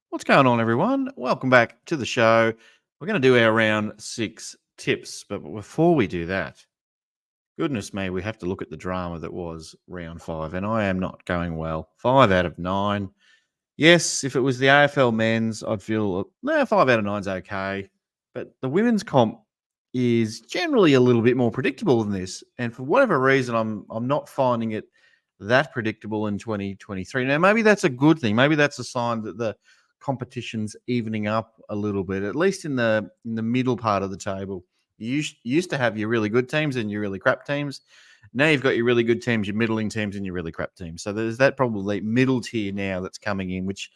What's going on, everyone? Welcome back to the show. We're going to do our round 6 tips, but before we do that, goodness me, we have to look at the drama that was round 5, and I am not going well. 5 out of 9. Yes, if it was the AFL men's, I'd feel 5 out of 9's okay, but the women's comp is generally a little bit more predictable than this, and for whatever reason, I'm not finding it that predictable in 2023. Now, maybe that's a good thing. Maybe that's a sign that the competition's evening up a little bit, at least in the middle part of the table. You used to have your really good teams and your really crap teams. Now you've got your really good teams, your middling teams, and your really crap teams. So there's that probably middle tier now that's coming in, which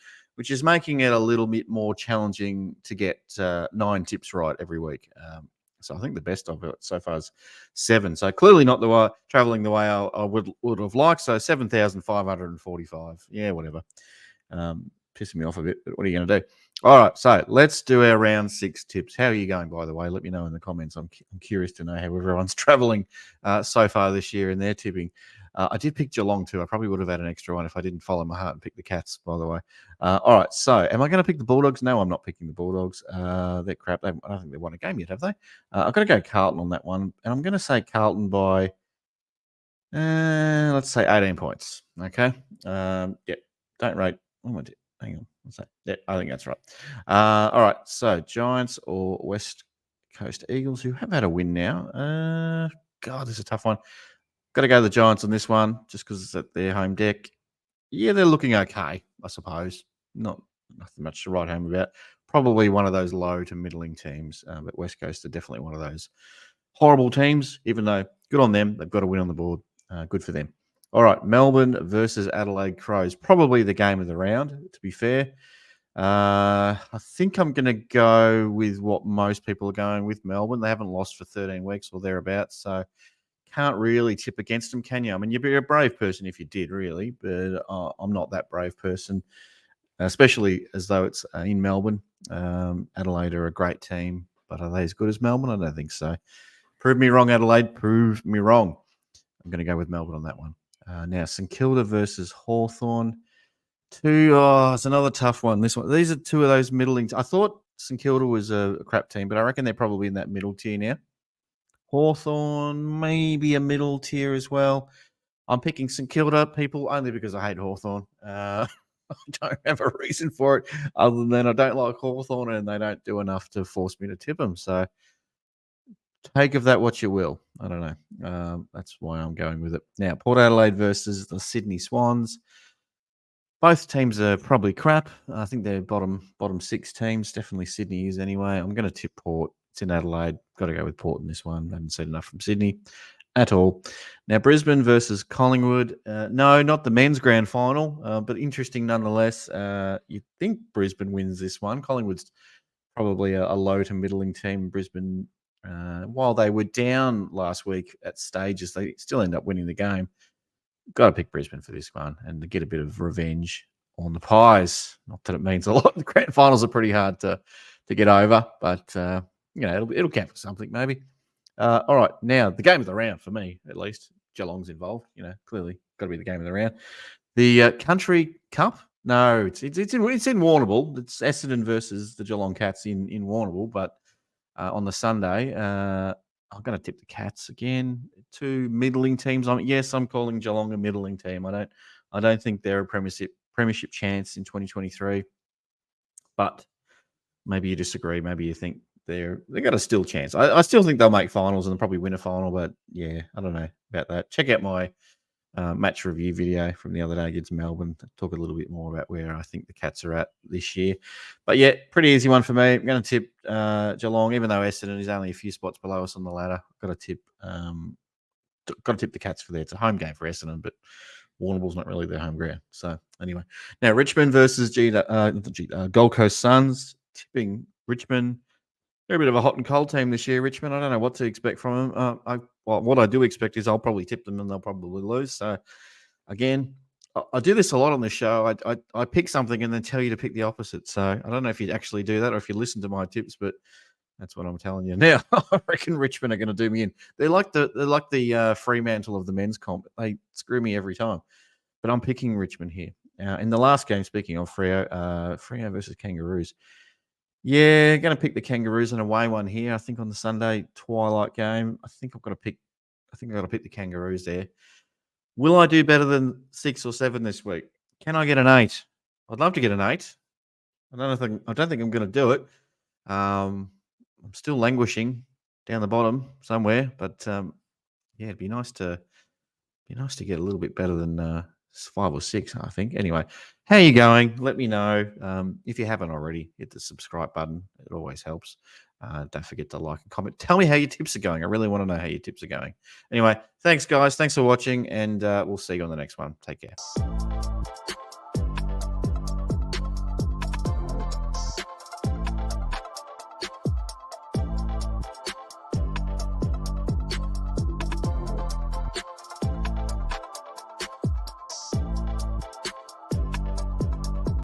is making it a little bit more challenging to get 9 tips right every week. So I think the best I've got so far is 7. So clearly not the way traveling the way I would have liked. So 7,545. Yeah, whatever. Pissing me off a bit, but what are you going to do? All right, so let's do our round 6 tips. How are you going, by the way? Let me know in the comments. I'm curious to know how everyone's traveling so far this year in their tipping. I did pick Geelong too. I probably would have had an extra one if I didn't follow my heart and pick the Cats, by the way. All right, so am I going to pick the Bulldogs? No, I'm not picking the Bulldogs. They're crap. I don't think they won a game yet, have they? I've got to go Carlton on that one, and I'm going to say Carlton by, let's say 18 points. Okay. Yeah, don't rate. What am I doing? Hang on. What's that? Yeah, I think that's right. All right. So Giants or West Coast Eagles, who have had a win now. God, this is a tough one. Got to go the Giants on this one just because it's at their home deck. Yeah, they're looking okay, I suppose. Nothing much to write home about. Probably one of those low to middling teams, but West Coast are definitely one of those horrible teams, even though good on them. They've got a win on the board. Good for them. All right, Melbourne versus Adelaide Crows. Probably the game of the round, to be fair. I think I'm going to go with what most people are going with, Melbourne. They haven't lost for 13 weeks or thereabouts, so can't really tip against them, can you? I mean, you'd be a brave person if you did, really, but I'm not that brave person, especially as though it's in Melbourne. Adelaide are a great team, but are they as good as Melbourne? I don't think so. Prove me wrong, Adelaide. Prove me wrong. I'm going to go with Melbourne on that one. Now, St Kilda versus Hawthorn. It's another tough one. These are two of those middling. I thought St Kilda was a crap team, but I reckon they're probably in that middle tier now. Hawthorn, maybe a middle tier as well. I'm picking St Kilda, people, only because I hate Hawthorn. I don't have a reason for it other than I don't like Hawthorn and they don't do enough to force me to tip them. So take of that what you will. I don't know. That's why I'm going with it. Now, Port Adelaide versus the Sydney Swans. Both teams are probably crap. I think they're bottom 6 teams. Definitely Sydney is anyway. I'm going to tip Port. It's in Adelaide. Got to go with Port in this one. I haven't said enough from Sydney at all. Now, Brisbane versus Collingwood. No, not the men's grand final, but interesting nonetheless. You'd think Brisbane wins this one. Collingwood's probably a low to middling team. Brisbane, while they were down last week at stages, they still end up winning the game. Got to pick Brisbane for this one and to get a bit of revenge on the Pies. Not that it means a lot. The grand finals are pretty hard to get over, but it'll count for something maybe. All right, now the game of the round for me, at least. Geelong's involved. Clearly got to be the game of the round. The Country Cup. No, it's in Warrnambool. It's Essendon versus the Geelong Cats in Warrnambool, but on the Sunday. I'm going to tip the Cats again. 2 middling teams. I'm calling Geelong a middling team. I don't think they're a premiership chance in 2023. But maybe you disagree. Maybe you think they got a still chance. I still think they'll make finals and probably win a final. But yeah, I don't know about that. Check out my match review video from the other day against Melbourne. Talk a little bit more about where I think the Cats are at this year. But yeah, pretty easy one for me. I'm going to tip Geelong, even though Essendon is only a few spots below us on the ladder. Got to tip the Cats for there. It's a home game for Essendon, but Warrnambool's not really their home ground. So anyway, now Richmond versus Gold Coast Suns. Tipping Richmond. They're a bit of a hot and cold team this year, Richmond. I don't know what to expect from them. What I do expect is I'll probably tip them and they'll probably lose. So, again, I do this a lot on the show. I pick something and then tell you to pick the opposite. So, I don't know if you actually do that or if you listen to my tips, but that's what I'm telling you. Now, I reckon Richmond are going to do me in. They're like the Fremantle of the men's comp. They screw me every time. But I'm picking Richmond here. In the last game, speaking of Freo versus Kangaroos. Yeah, going to pick the Kangaroos in a away one here. I think on the Sunday twilight game. I think I've got to pick the Kangaroos there. Will I do better than 6 or 7 this week? Can I get an 8? I'd love to get an 8. I don't think I'm going to do it. I'm still languishing down the bottom somewhere, but yeah, it'd be nice to get a little bit better than 5 or 6. I think. Anyway, how are you going? Let me know. If you haven't already, hit the subscribe button. It always helps. Don't forget to like and comment. Tell me how your tips are going. I really want to know how your tips are going. Anyway, thanks guys. Thanks for watching, and we'll see you on the next one. Take care.